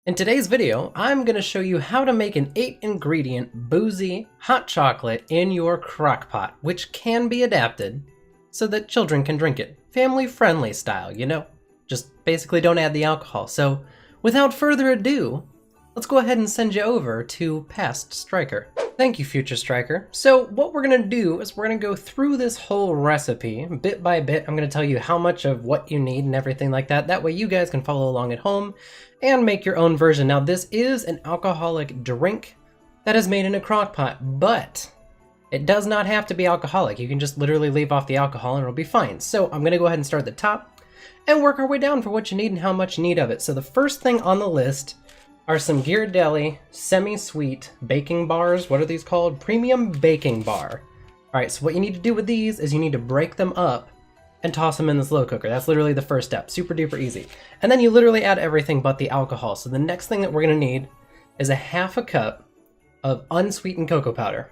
In today's video, I'm going to show you how to make an 8-ingredient boozy hot chocolate in your Crockpot, which can be adapted so that children can drink it. Family-friendly style, you know? Just basically don't add the alcohol. So, without further ado, let's go ahead and send you over to Past Striker. Thank you, Future Striker. So what we're gonna do is we're gonna go through this whole recipe bit by bit. I'm gonna tell you how much of what you need and everything like that. That way you guys can follow along at home and make your own version. Now this is an alcoholic drink that is made in a crock pot, but it does not have to be alcoholic. You can just literally leave off the alcohol and it'll be fine. So I'm gonna go ahead and start at the top and work our way down for what you need and how much you need of it. So the first thing on the list are some Ghiradelli semi-sweet baking bars. What are these called? Premium baking bar. All right, so what you need to do with these is you need to break them up and toss them in the slow cooker. That's literally the first step, super duper easy. And then you literally add everything but the alcohol. So the next thing that we're gonna need is a half a cup of unsweetened cocoa powder.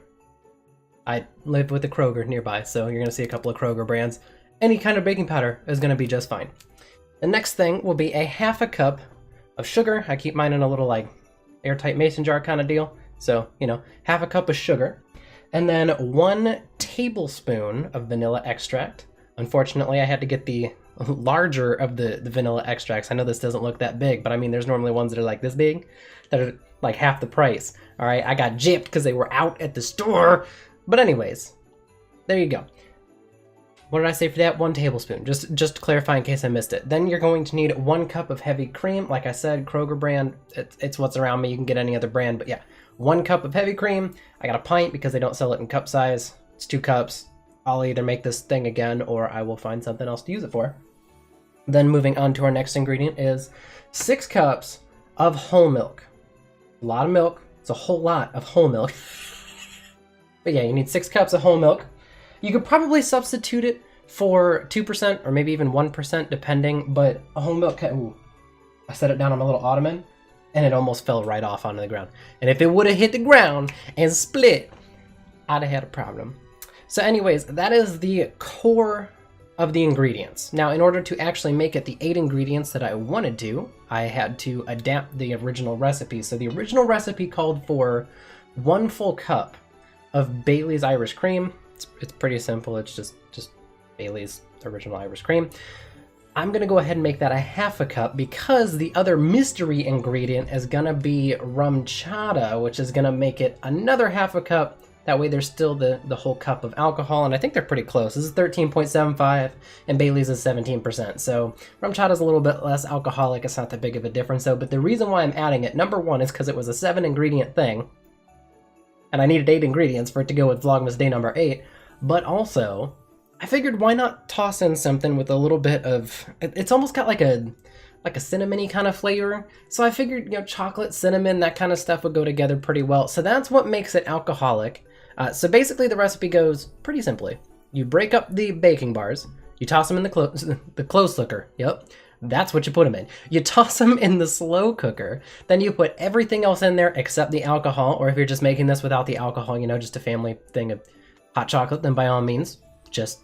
I live with a Kroger nearby, so you're gonna see a couple of Kroger brands. Any kind of baking powder is gonna be just fine. The next thing will be a half a cup of sugar. I keep mine in a little like airtight mason jar kind of deal. So, you know, half a cup of sugar. And then 1 tablespoon of vanilla extract. Unfortunately, I had to get the larger of the vanilla extracts. I know this doesn't look that big, but I mean, there's normally ones that are like this big that are like half the price. All right, I got gypped because they were out at the store. But anyways, there you go. What did I say for that? 1 tablespoon, just to clarify in case I missed it. Then you're going to need 1 cup of heavy cream. Like I said, Kroger brand, it's what's around me. You can get any other brand, but yeah, 1 cup of heavy cream. I got a pint because they don't sell it in cup size. It's 2 cups. I'll either make this thing again or I will find something else to use it for. Then moving on to our next ingredient is 6 cups of whole milk. A lot of milk. It's a whole lot of whole milk. But yeah, you need 6 cups of whole milk. You could probably substitute it for 2% or maybe even 1% depending, but a whole milk, ooh, I set it down on a little ottoman and it almost fell right off onto the ground. And if it would have hit the ground and split, I'd have had a problem. So anyways, that is the core of the ingredients. Now, in order to actually make it the 8 ingredients that I wanted to, I had to adapt the original recipe. So the original recipe called for 1 full cup of Baileys Irish cream. It's pretty simple. It's just Baileys original Irish cream. I'm gonna go ahead and make that a half a cup because the other mystery ingredient is gonna be rum chata, which is gonna make it another half a cup. That way there's still the whole cup of alcohol, and I think they're pretty close. This is 13.75 and Baileys is 17%. So rum chata is a little bit less alcoholic. It's not that big of a difference though, but the reason why I'm adding it, number 1, is because it was a 7-ingredient thing. And I needed 8 ingredients for it to go with Vlogmas day number 8. But also, I figured why not toss in something with a little bit of, it's almost got like a cinnamony kind of flavor. So I figured, you know, chocolate, cinnamon, that kind of stuff would go together pretty well. So that's what makes it alcoholic. So basically the recipe goes pretty simply. You break up the baking bars, you toss them in the close cooker. Yep. That's what you put them in. You toss them in the slow cooker, then you put everything else in there except the alcohol, or if you're just making this without the alcohol, you know, just a family thing of hot chocolate, then by all means, just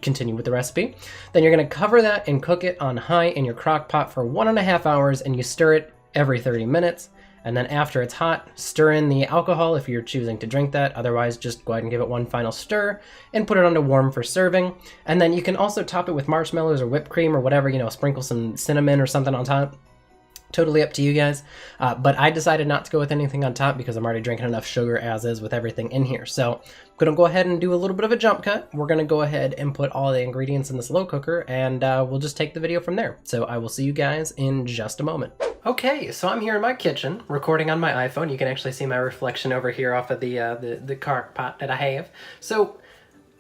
continue with the recipe. Then you're gonna cover that and cook it on high in your crock pot for 1.5 hours, and you stir it every 30 minutes. And then after it's hot, stir in the alcohol if you're choosing to drink that. Otherwise, just go ahead and give it 1 final stir and put it on to warm for serving. And then you can also top it with marshmallows or whipped cream or whatever, you know, sprinkle some cinnamon or something on top. Totally up to you guys. But I decided not to go with anything on top because I'm already drinking enough sugar as is with everything in here. So I'm gonna go ahead and do a little bit of a jump cut. We're gonna go ahead and put all the ingredients in the slow cooker, and we'll just take the video from there. So I will see you guys in just a moment. Okay, so I'm here in my kitchen recording on my iPhone. You can actually see my reflection over here off of the crock pot that I have. So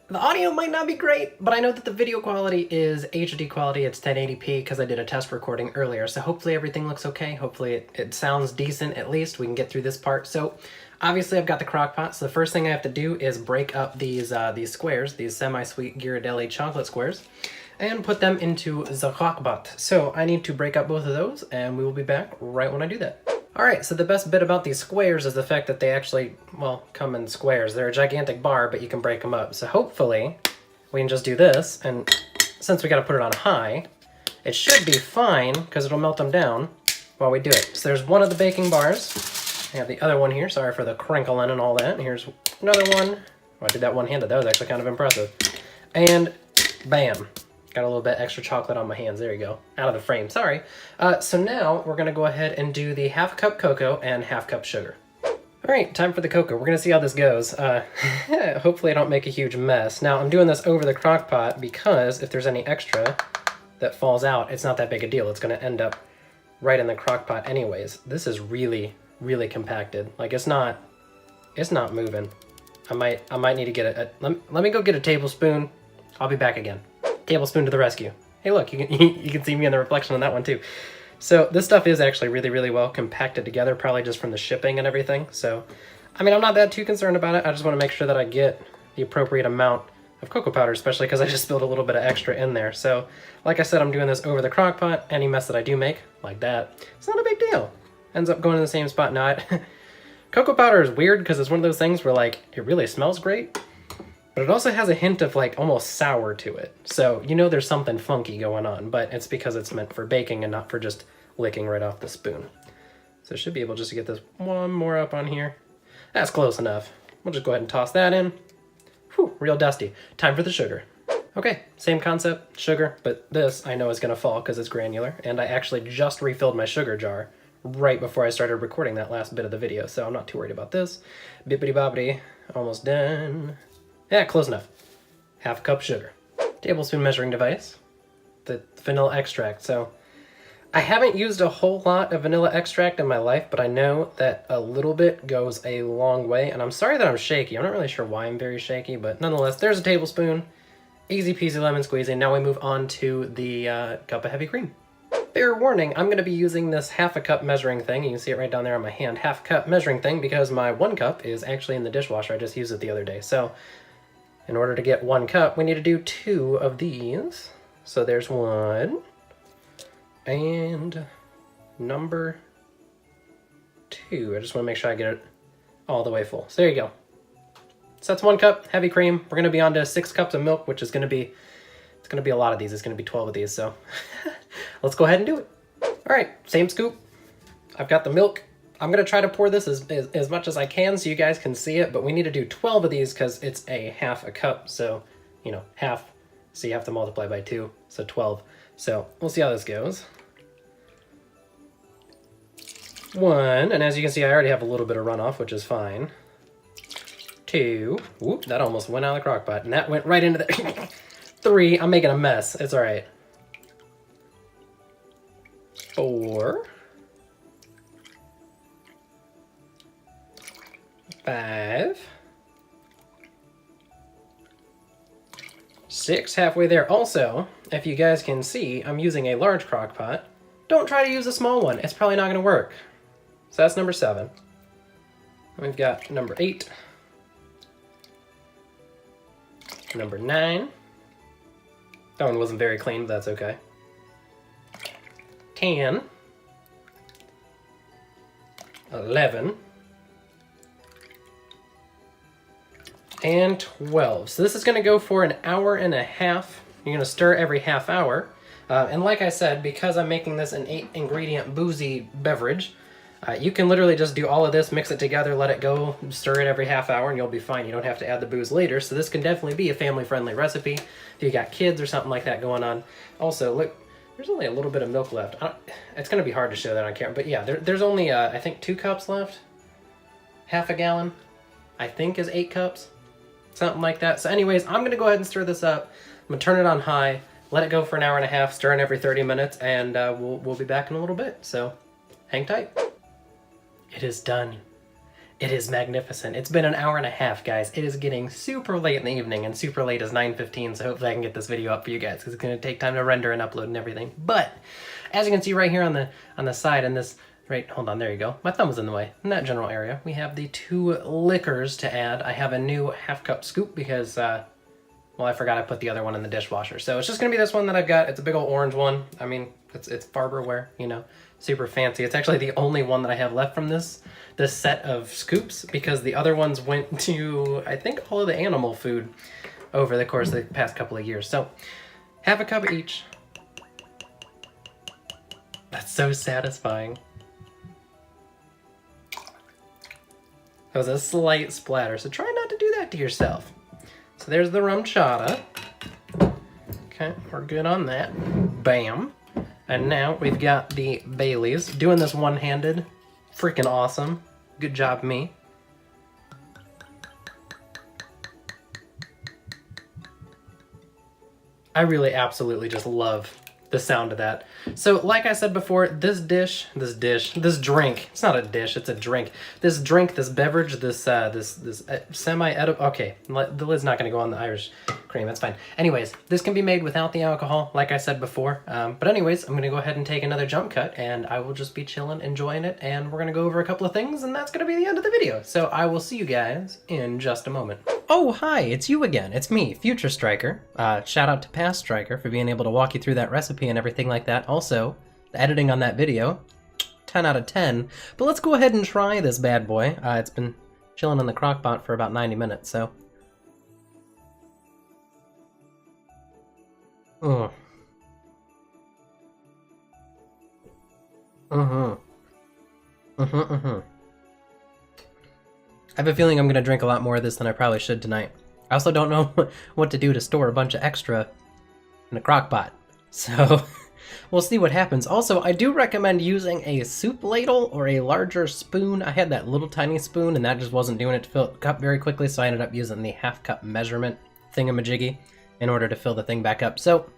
the audio might not be great, but I know that the video quality is HD quality. It's 1080p because I did a test recording earlier. So hopefully everything looks okay. Hopefully it sounds decent at least. We can get through this part. So obviously I've got the crock pot. So the first thing I have to do is break up these squares, these semi-sweet Ghiradelli chocolate squares, and put them into the Crockpot. So I need to break up both of those, and we will be back right when I do that. Alright, so the best bit about these squares is the fact that they actually, well, come in squares. They're a gigantic bar, but you can break them up. So hopefully we can just do this, and since we gotta put it on high, it should be fine, because it'll melt them down. while we do it. So there's one of the baking bars. I have the other one here. Sorry for the crinkling and all that. And here's another one. Oh, I did that one-handed. That was actually kind of impressive. And bam. Got a little bit extra chocolate on my hands. There you go. Out of the frame. Sorry. So now we're going to go ahead and do the half cup cocoa and half cup sugar. All right, time for the cocoa. We're going to see how this goes. Hopefully I don't make a huge mess. Now, I'm doing this over the crock pot because if there's any extra that falls out, it's not that big a deal. It's going to end up right in the crock pot anyways. This is really, really compacted. Like, it's not moving. I might need to get a let me go get a tablespoon. I'll be back again. Tablespoon to the rescue. Hey, look, you can see me in the reflection on that one too. So this stuff is actually really, really well compacted together, probably just from the shipping and everything. So, I mean, I'm not that too concerned about it. I just want to make sure that I get the appropriate amount of cocoa powder, especially because I just spilled a little bit of extra in there. So, like I said, I'm doing this over the crock pot. Any mess that I do make, like that, it's not a big deal. Ends up going in the same spot. Now, cocoa powder is weird because it's one of those things where, like, it really smells great, but it also has a hint of, like, almost sour to it. So, you know there's something funky going on, but it's because it's meant for baking and not for just licking right off the spoon. So I should be able just to get this one more up on here. That's close enough. We'll just go ahead and toss that in. Whew, real dusty. Time for the sugar. Okay, same concept, sugar, but this I know is gonna fall because it's granular, and I actually just refilled my sugar jar right before I started recording that last bit of the video, so I'm not too worried about this. Bippity boppity, almost done. Yeah, close enough. Half cup sugar. Tablespoon measuring device. The vanilla extract. So I haven't used a whole lot of vanilla extract in my life, but I know that a little bit goes a long way. And I'm sorry that I'm shaky. I'm not really sure why I'm very shaky, but nonetheless, there's a tablespoon. Easy peasy lemon squeezy. Now we move on to the cup of heavy cream. Fair warning, I'm going to be using this half a cup measuring thing. You can see it right down there on my hand. Half cup measuring thing because my 1 cup is actually in the dishwasher. I just used it the other day. So in order to get 1 cup, we need to do 2 of these. So there's 1. And number 2. I just want to make sure I get it all the way full. So there you go. So that's 1 cup heavy cream. We're going to be on to 6 cups of milk, which is going to be, it's going to be a lot of these. It's going to be 12 of these. So let's go ahead and do it. All right, same scoop. I've got the milk. I'm going to try to pour this as much as I can so you guys can see it, but we need to do 12 of these because it's a half a cup. So, you know, half, so you have to multiply by 2, so 12. So we'll see how this goes. 1, and as you can see, I already have a little bit of runoff, which is fine. 2, whoop, that almost went out of the crock pot, and that went right into the 3, I'm making a mess, it's all right. 4, 5, 6, halfway there. Also, if you guys can see, I'm using a large crock pot. Don't try to use a small one. It's probably not going to work. So that's number 7. We've got number 8. Number 9. That one wasn't very clean, but that's okay. 10. 11. And 12. So this is going to go for an hour and a half. You're going to stir every half hour. And like I said, because I'm making this an 8-ingredient boozy beverage, you can literally just do all of this, mix it together, let it go, stir it every half hour, and you'll be fine. You don't have to add the booze later. So this can definitely be a family-friendly recipe if you got kids or something like that going on. Also, look, there's only a little bit of milk left. It's going to be hard to show that on camera, but yeah, there's only, I think, 2 cups left. Half a gallon, I think, is 8 cups. Something like that. So anyways, I'm going to go ahead and stir this up. I'm going to turn it on high, let it go for an hour and a half, stirring every 30 minutes, and we'll be back in a little bit. So hang tight. It is done. It is magnificent. It's been an hour and a half, guys. It is getting super late in the evening, and super late is 9:15, so hopefully I can get this video up for you guys, because it's going to take time to render and upload and everything. But as you can see right here on the side, and this, right, hold on, there you go. My thumb was in the way. In that general area, we have the 2 liquors to add. I have a new half-cup scoop because, well, I forgot I put the other one in the dishwasher. So it's just going to be this one that I've got. It's a big old orange one. I mean, it's Farberware, you know, super fancy. It's actually the only one that I have left from this set of scoops, because the other ones went to, I think, all of the animal food over the course of the past couple of years. So half a cup each. That's so satisfying. That was a slight splatter, so try not to do that to yourself. So there's the rum chata. Okay, we're good on that. Bam. And now we've got the Baileys. Doing this one-handed. Freaking awesome. Good job, me. I really absolutely just love the sound of that. So like I said before, this drink, it's not a dish, it's a drink. This drink, this beverage, this semi-edible, okay, the lid's not gonna go on the Irish cream, that's fine. Anyways, this can be made without the alcohol, like I said before. But anyways, I'm gonna go ahead and take another jump cut, and I will just be chilling, enjoying it, and we're gonna go over a couple of things, and that's gonna be the end of the video. So I will see you guys in just a moment. Oh, hi, it's you again. It's me, Future Striker. Shout out to Past Striker for being able to walk you through that recipe and everything like that. Also, the editing on that video, 10 out of 10. But let's go ahead and try this bad boy. It's been chilling in the Crockpot for about 90 minutes, so. I have a feeling I'm going to drink a lot more of this than I probably should tonight. I also don't know what to do to store a bunch of extra in a crock pot. So we'll see what happens. Also, I do recommend using a soup ladle or a larger spoon. I had that little tiny spoon and that just wasn't doing it to fill the cup very quickly, so I ended up using the half cup measurement thingamajiggy in order to fill the thing back up. So,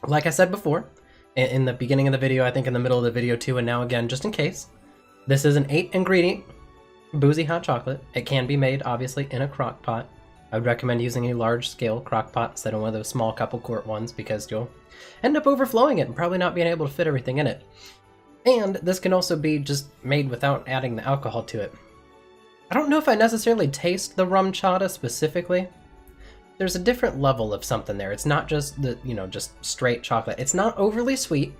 like I said before, in the beginning of the video, I think in the middle of the video too, and now again, just in case, this is an 8-ingredient Boozy hot chocolate. It can be made, obviously, in a crock pot. I would recommend using a large-scale crock pot instead of one of those small couple quart ones because you'll end up overflowing it and probably not being able to fit everything in it. And this can also be just made without adding the alcohol to it. I don't know if I necessarily taste the rum chata specifically. There's a different level of something there. It's not just the, just straight chocolate. It's not overly sweet.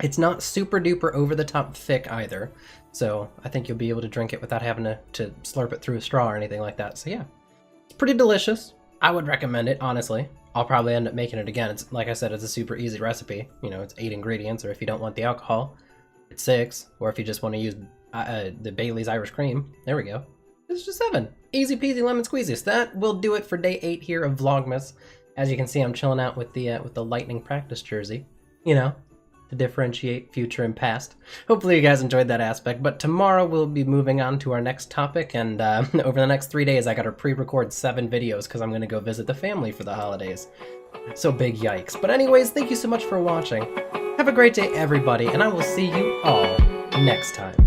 It's not super duper over the top thick either. So I think you'll be able to drink it without having to slurp it through a straw or anything like that. So yeah, it's pretty delicious. I would recommend it, honestly. I'll probably end up making it again. It's like I said, it's a super easy recipe. It's 8 ingredients, or if you don't want the alcohol, it's 6. Or if you just want to use the Baileys Irish cream, there we go. It's just 7. Easy peasy lemon squeezy. So that will do it for day 8 here of Vlogmas. As you can see, I'm chilling out with the lightning practice jersey. To differentiate future and past. Hopefully you guys enjoyed that aspect, but tomorrow we'll be moving on to our next topic, and over the next 3 days I gotta pre-record 7 videos because I'm gonna go visit the family for the holidays. So big yikes. But anyways, thank you so much for watching. Have a great day, everybody, and I will see you all next time.